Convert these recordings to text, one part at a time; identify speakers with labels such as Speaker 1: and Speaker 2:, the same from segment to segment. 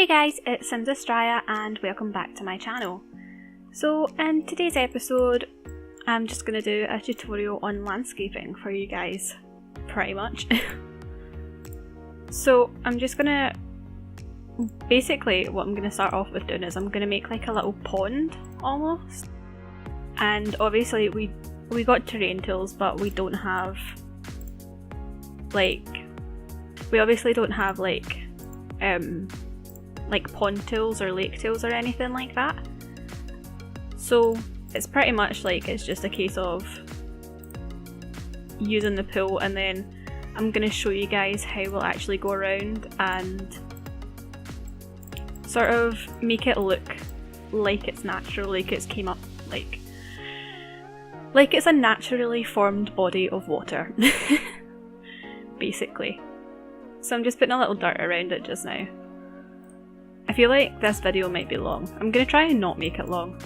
Speaker 1: Hey guys, it's SimsAstraia and welcome back to my channel. So in today's episode I'm just going to do a tutorial on landscaping for you guys, pretty much. So I'm just going to, basically what I'm going to start off with doing is I'm going to make like a little pond almost. And obviously we got terrain tools, but we don't have like pond tools or lake tools or anything like that. So it's pretty much like it's just a case of using the pool, and then I'm going to show you guys how we'll actually go around and sort of make it look like it's natural, like it's came up like it's a naturally formed body of water. Basically. So I'm just putting a little dirt around it just now. I feel like this video might be long. I'm going to try and not make it long.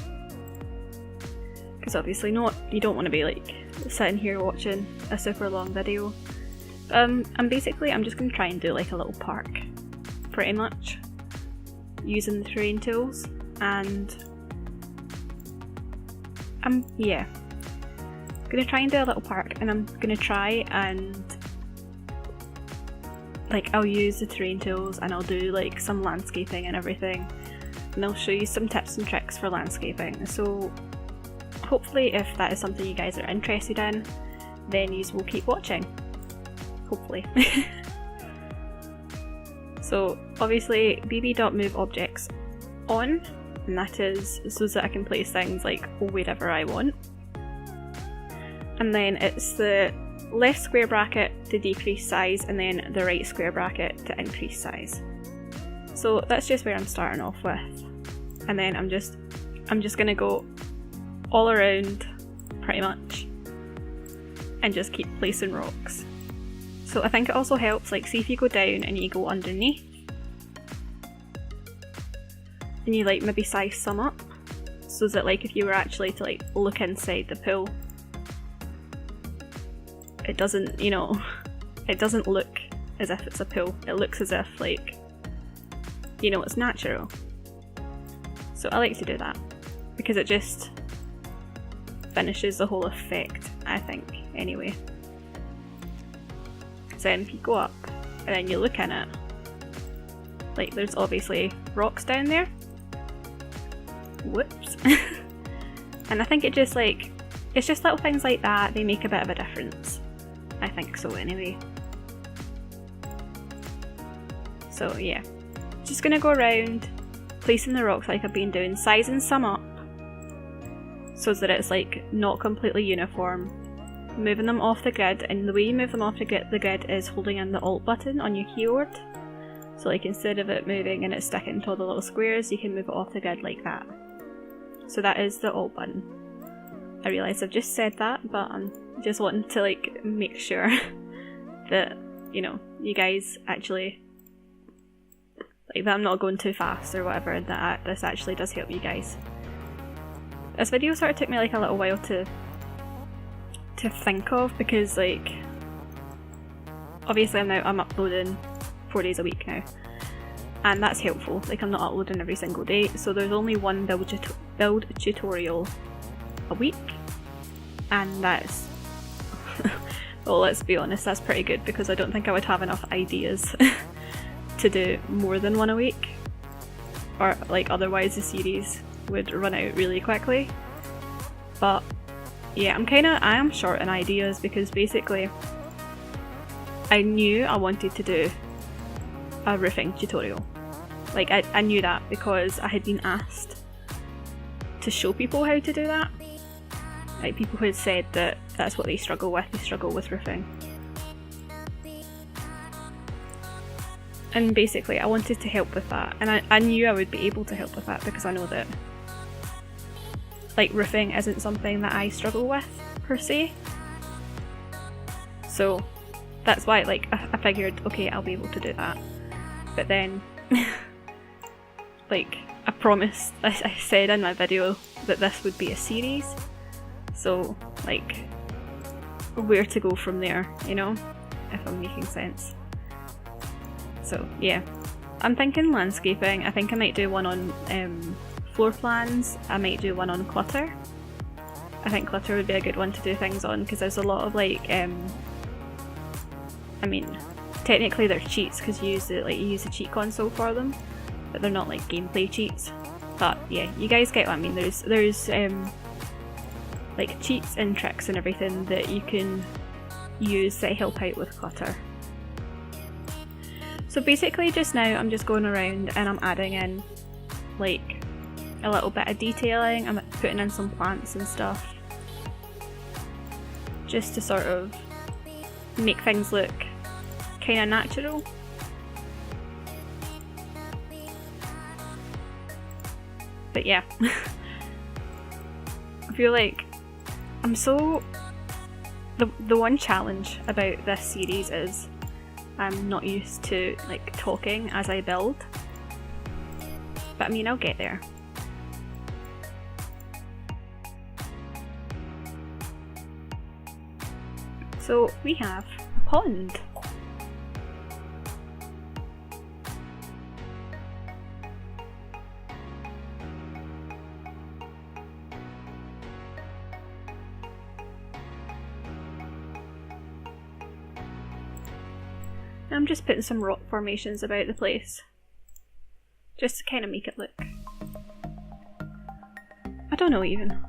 Speaker 1: Because obviously you don't want to be like sitting here watching a super long video. I'm just going to try and do like a little park. Pretty much. Using the terrain tools. And I'm going to try and do a little park, and I'm going to try and like I'll use the terrain tools and I'll do like some landscaping and everything, and I'll show you some tips and tricks for landscaping. So hopefully if that is something you guys are interested in, then you will keep watching. Hopefully. So obviously bb.move objects on, and that is so that I can place things like wherever I want. And then it's the left square bracket to decrease size, and then the right square bracket to increase size. So that's just where I'm starting off with, and then I'm just gonna go all around pretty much and just keep placing rocks. So I think it also helps, like, see if you go down and you go underneath and you like maybe size some up, so that like if you were actually to like look inside the pool, it doesn't, it doesn't look as if it's a pool. It looks as if like, it's natural. So I like to do that because it just finishes the whole effect, I think, anyway. So then if you go up and then you look in it, like there's obviously rocks down there. Whoops. And I think it's just little things like that, they make a bit of a difference. I think so anyway. So yeah, just gonna go around placing the rocks like I've been doing, sizing some up so that it's like not completely uniform, moving them off the grid, and the way you move them off the grid is holding in the Alt button on your keyboard. So like instead of it moving and it's sticking to all the little squares, you can move it off the grid like that. So that is the Alt button. I realise I've just said that, but I'm just wanting to like make sure that you guys actually like that I'm not going too fast or whatever, and that this actually does help you guys. This video sort of took me like a little while to think of, because like obviously I'm uploading 4 days a week now, and that's helpful. Like I'm not uploading every single day, so there's only one build tutorial a week, and that's well, let's be honest, that's pretty good, because I don't think I would have enough ideas to do more than one a week, or like otherwise the series would run out really quickly. But yeah, I am short on ideas, because basically I knew I wanted to do a roofing tutorial. Like I knew that because I had been asked to show people how to do that. Like people who had said that that's what they struggle with roofing. And basically I wanted to help with that, and I knew I would be able to help with that, because I know that like roofing isn't something that I struggle with per se. So that's why like I figured, okay, I'll be able to do that. But then like I promised, I said in my video that this would be a series, so like where to go from there, if I'm making sense. So yeah, I'm thinking landscaping. I think I might do one on floor plans. I might do one on clutter. I think clutter would be a good one to do things on because there's a lot of like, I mean, technically they're cheats because you use the cheat console for them, but they're not like gameplay cheats. But yeah, you guys get what I mean. There's like cheats and tricks and everything that you can use that help out with clutter. So basically just now I'm just going around and I'm adding in like a little bit of detailing. I'm putting in some plants and stuff just to sort of make things look kind of natural. But yeah, I feel like I'm so... The one challenge about this series is I'm not used to like talking as I build, but I mean I'll get there. So we have a pond. I'm just putting some rock formations about the place, just to kind of make it look... I don't know even.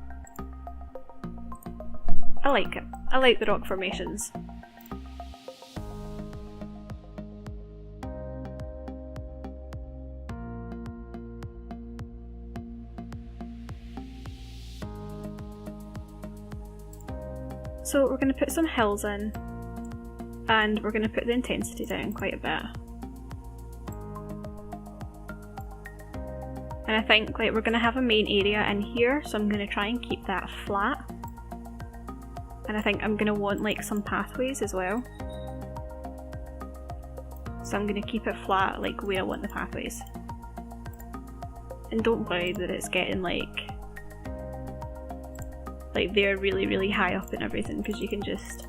Speaker 1: I like it. I like the rock formations. So we're going to put some hills in, and we're going to put the intensity down quite a bit. And I think like we're going to have a main area in here, so I'm going to try and keep that flat. And I think I'm going to want like some pathways as well. So I'm going to keep it flat like where I want the pathways. And don't worry that it's getting like they're really high up and everything, because you can just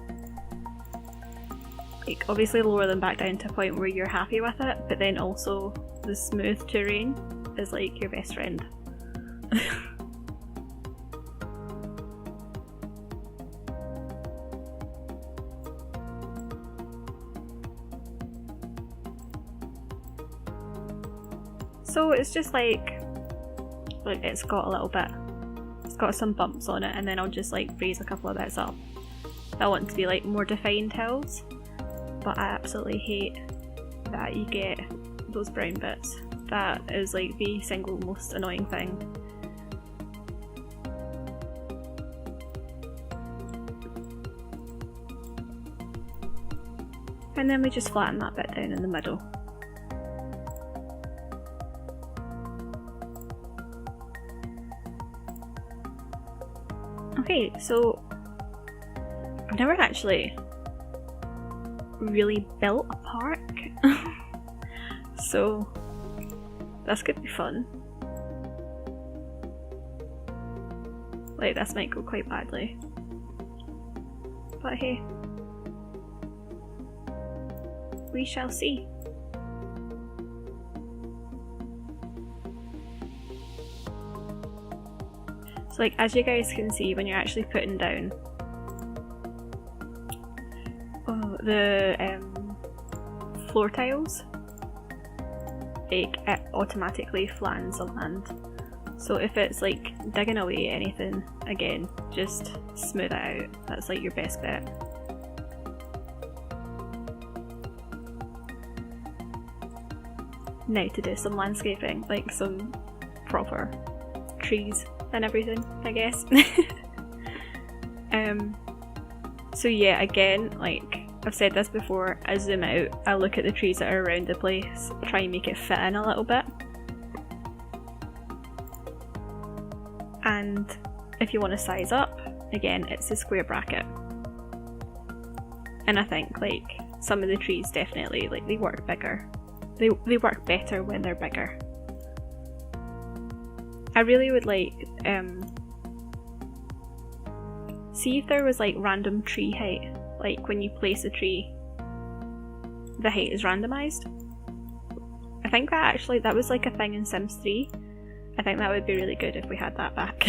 Speaker 1: like obviously lower them back down to a point where you're happy with it, but then also the smooth terrain is like your best friend. So it's just like it's got a little bit, it's got some bumps on it, and then I'll just like raise a couple of bits up. I want to be like more defined hills, but I absolutely hate that you get those brown bits. That is like the single most annoying thing. And then we just flatten that bit down in the middle. Okay, so I've never actually really built a park, so that's gonna be fun. Like, this might go quite badly, but hey, we shall see. So like, as you guys can see, when you're actually putting down the floor tiles, like, it automatically flattens the land. So if it's like digging away anything, again, just smooth it out. That's like your best bet. Now to do some landscaping, like some proper trees and everything, I guess. So yeah, again, like I've said this before, I zoom out, I look at the trees that are around the place, try and make it fit in a little bit. And if you want to size up, again, it's a square bracket. And I think like some of the trees definitely, like, they work bigger. They work better when they're bigger. I really would like, see if there was like random tree height, like when you place a tree, the height is randomized. I I think that was like a thing in Sims 3. I think that would be really good if we had that back.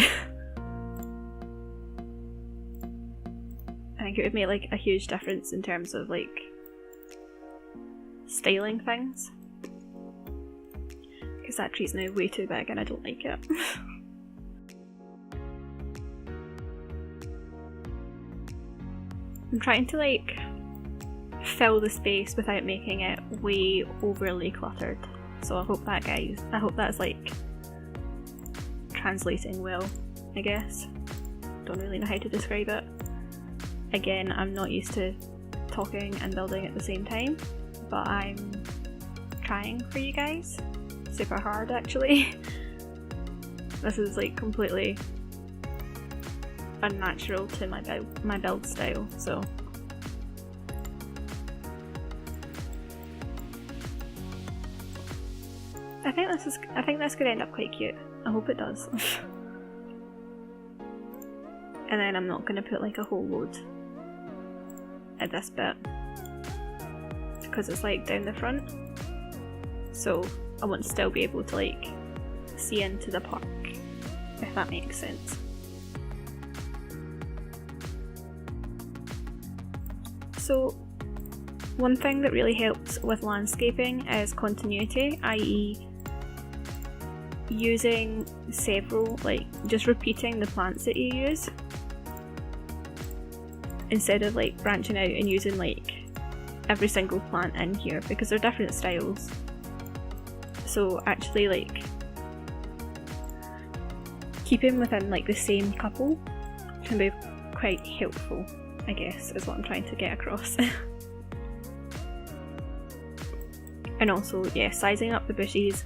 Speaker 1: I think it would make like a huge difference in terms of like styling things. Because that tree's now way too big and I don't like it. I'm trying to like fill the space without making it way overly cluttered. So I hope that's like translating well, I guess. Don't really know how to describe it. Again, I'm not used to talking and building at the same time, but I'm trying for you guys. Super hard actually. This is like completely unnatural to my build style, so I think this could end up quite cute. I hope it does. And then I'm not gonna put like a whole load at this bit because it's like down the front, so I want to still be able to like see into the park, if that makes sense. So one thing that really helps with landscaping is continuity, i.e. using several, like just repeating the plants that you use instead of like branching out and using like every single plant in here, because they're different styles. So actually like keeping within like the same couple can be quite helpful, I guess, is what I'm trying to get across. And also, yeah, sizing up the bushes,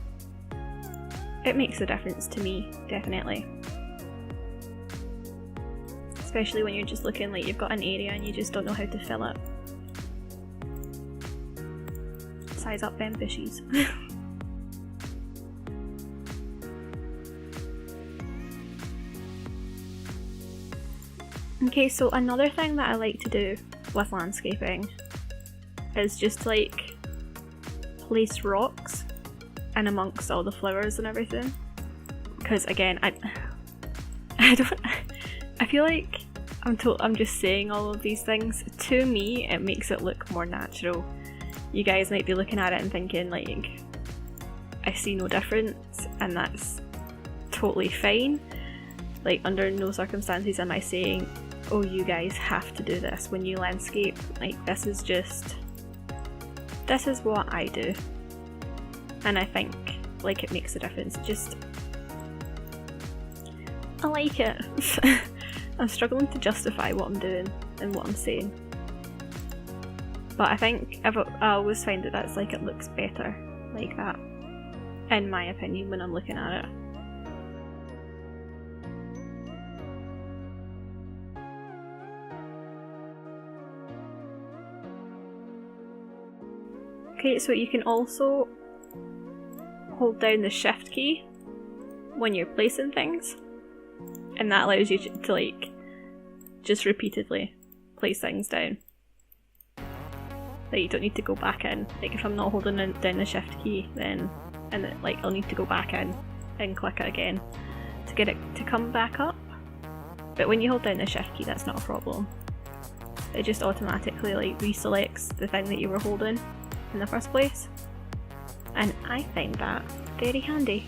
Speaker 1: it makes a difference to me, definitely. Especially when you're just looking like you've got an area and you just don't know how to fill it. Size up them bushes. Okay, so another thing that I like to do with landscaping is just like place rocks in amongst all the flowers and everything. Because again, I feel like I'm just saying all of these things. To me, it makes it look more natural. You guys might be looking at it and thinking like, I see no difference, and that's totally fine. Like under no circumstances am I saying, oh, you guys have to do this when you landscape. Like this is what I do. And I think like it makes a difference. Just, I like it. I'm struggling to justify what I'm doing and what I'm saying. But I think I always find that that's like, it looks better like that, in my opinion, when I'm looking at it. Okay, so you can also hold down the shift key when you're placing things, and that allows you to like just repeatedly place things down. Like you don't need to go back in. Like if I'm not holding down the shift key, then like I'll need to go back in and click it again to get it to come back up. But when you hold down the shift key, that's not a problem. It just automatically like reselects the thing that you were holding in the first place, and I find that very handy.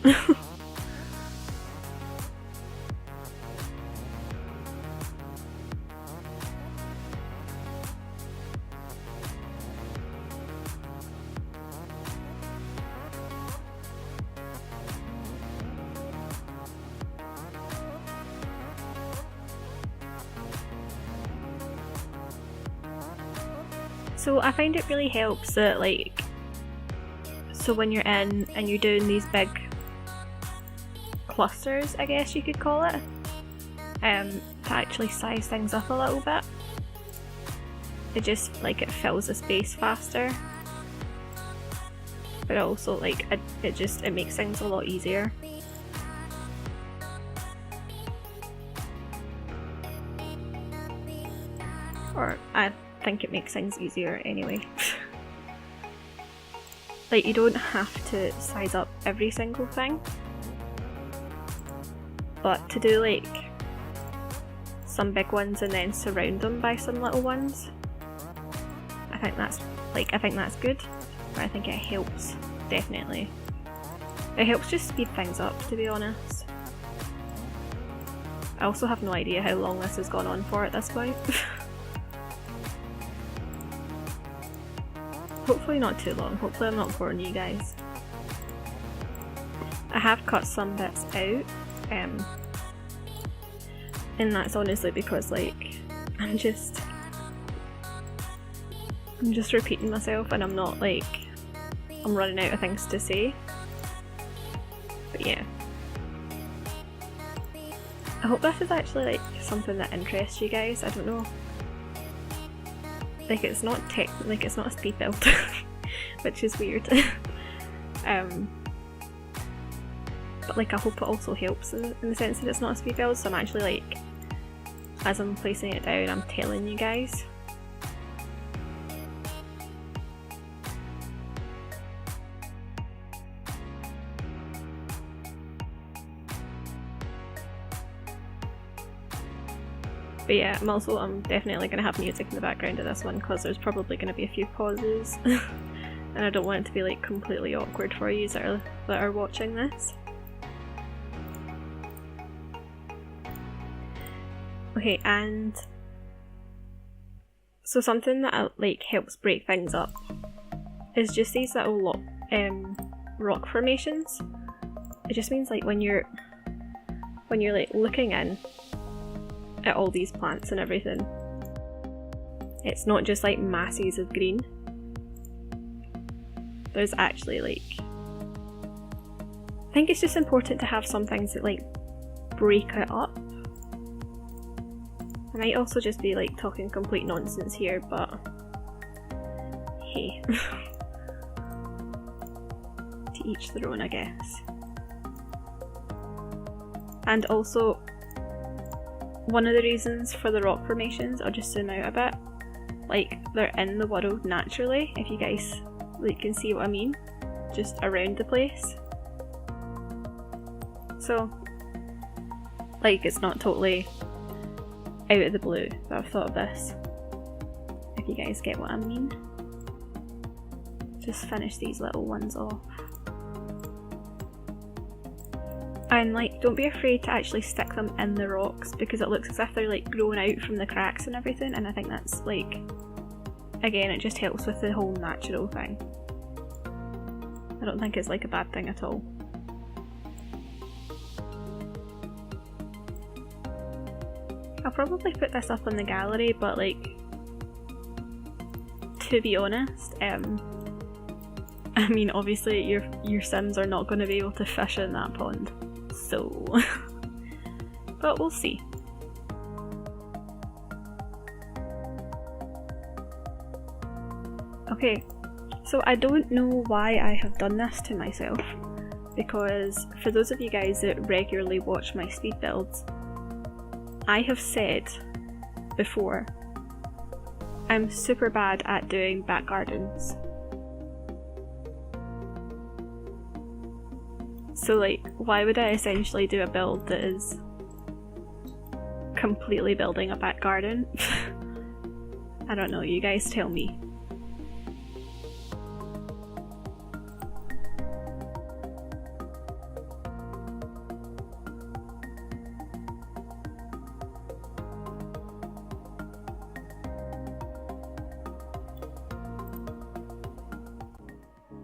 Speaker 1: So I find it really helps that like, so when you're in and you're doing these big clusters, I guess you could call it, to actually size things up a little bit. It just like, it fills the space faster, but also like it makes things a lot easier. Or I think it makes things easier anyway. like you don't have to size up every single thing, but to do like some big ones and then surround them by some little ones, I think that's good, but I think it helps, definitely. It helps just speed things up, to be honest. I also have no idea how long this has gone on for at this point. Hopefully not too long, hopefully I'm not boring you guys. I have cut some bits out, and that's honestly because like I'm just repeating myself and I'm not like, I'm running out of things to say. But yeah. I hope this is actually like something that interests you guys, I don't know. Like it's not it's not a speed build, which is weird. But like I hope it also helps in the sense that it's not a speed build, so I'm actually like, as I'm placing it down, I'm telling you guys. But yeah, I'm definitely going to have music in the background of this one because there's probably going to be a few pauses and I don't want it to be like completely awkward for you that are watching this. Okay, and so something that like helps break things up is just these little rock formations. It just means like when you're like looking in at all these plants and everything, it's not just like masses of green. There's actually like, I think it's just important to have some things that like break it up. I might also just be like talking complete nonsense here, but hey. To each their own, I guess. And also, one of the reasons for the rock formations, I'll just zoom out a bit, like they're in the world naturally, if you guys like can see what I mean, just around the place. So like it's not totally out of the blue that I've thought of this, if you guys get what I mean. Just finish these little ones off. And like, don't be afraid to actually stick them in the rocks because it looks as if they're like growing out from the cracks and everything, and I think that's like, again, it just helps with the whole natural thing. I don't think it's like a bad thing at all. I'll probably put this up in the gallery, but like, to be honest, I mean obviously your Sims are not going to be able to fish in that pond. So, but we'll see. Okay, so I don't know why I have done this to myself, because for those of you guys that regularly watch my speed builds, I have said before, I'm super bad at doing back gardens. So like, why would I essentially do a build that is completely building a back garden? I don't know, you guys tell me.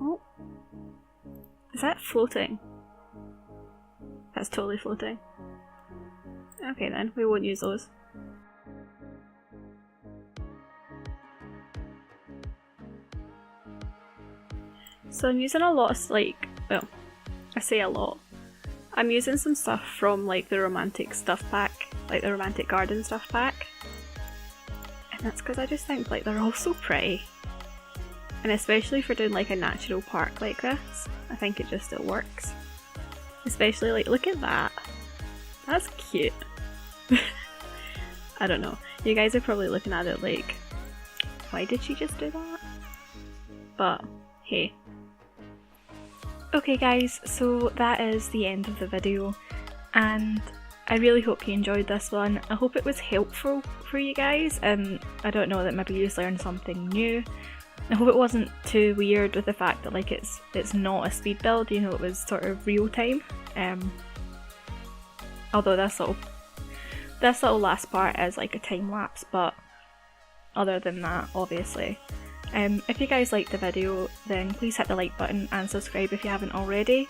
Speaker 1: Oh, is that floating? That's totally floating. Okay then, we won't use those. So I'm using a lot of like, well, I say a lot. I'm using some stuff from like the romantic stuff pack, like the romantic garden stuff pack. And that's because I just think like they're all so pretty. And especially for doing like a natural park like this, I think it works. Especially like, look at that. That's cute. I don't know. You guys are probably looking at it like, why did she just do that? But hey, Okay guys, so that is the end of the video, and I really hope you enjoyed this one. I hope it was helpful for you guys. I don't know, that maybe you just learned something new. I hope it wasn't too weird with the fact that like it's not a speed build, you know, it was sort of real time. Although this little last part is like a time lapse, but other than that, obviously. If you guys liked the video, then please hit the like button and subscribe if you haven't already,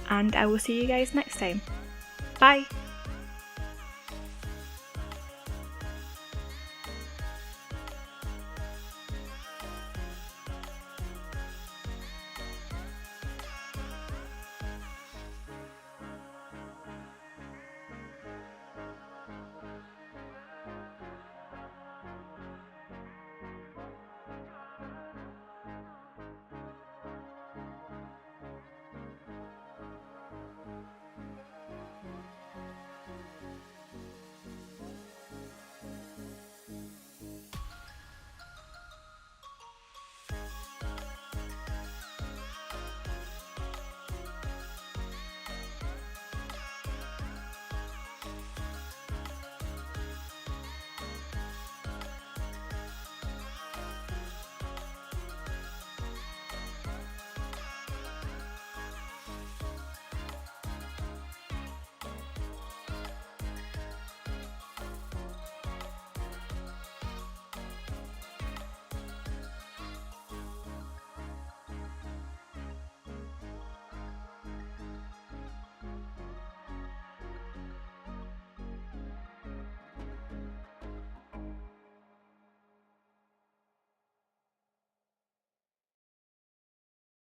Speaker 1: and I will see you guys next time. Bye!